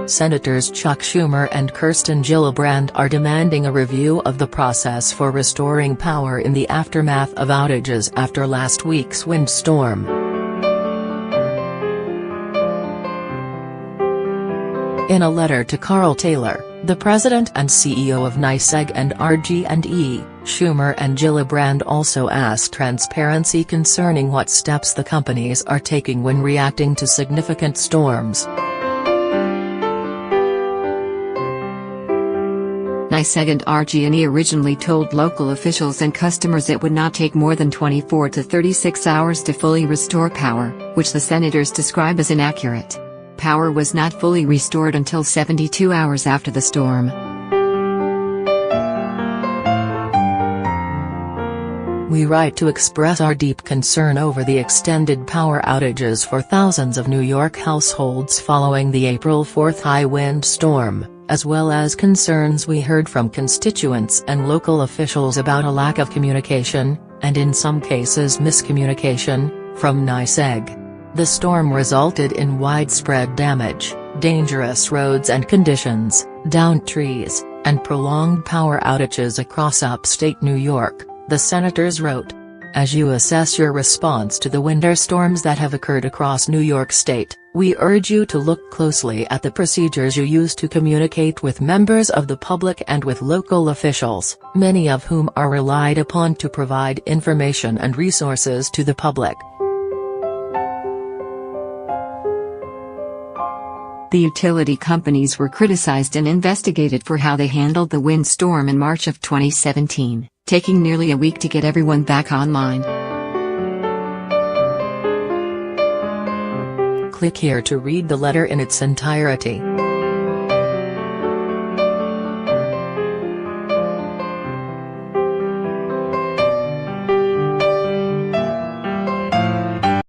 Senators Chuck Schumer and Kirsten Gillibrand are demanding a review of the process for restoring power in the aftermath of outages after last week's windstorm. In a letter to Carl Taylor, the president and CEO of NYSEG and RG&E, Schumer and Gillibrand also asked transparency concerning what steps the companies are taking when reacting to significant storms. NYSEG and RG&E originally told local officials and customers it would not take more than 24 to 36 hours to fully restore power, which the senators describe as inaccurate. Power was not fully restored until 72 hours after the storm. We write to express our deep concern over the extended power outages for thousands of New York households following the April 4 high wind storm, as well as concerns we heard from constituents and local officials about a lack of communication, and in some cases miscommunication, from NYSEG. The storm resulted in widespread damage, dangerous roads and conditions, downed trees, and prolonged power outages across upstate New York, the senators wrote. As you assess your response to the winter storms that have occurred across New York State, we urge you to look closely at the procedures you use to communicate with members of the public and with local officials, many of whom are relied upon to provide information and resources to the public. The utility companies were criticized and investigated for how they handled the windstorm in March of 2017, taking nearly a week to get everyone back online. Click here to read the letter in its entirety.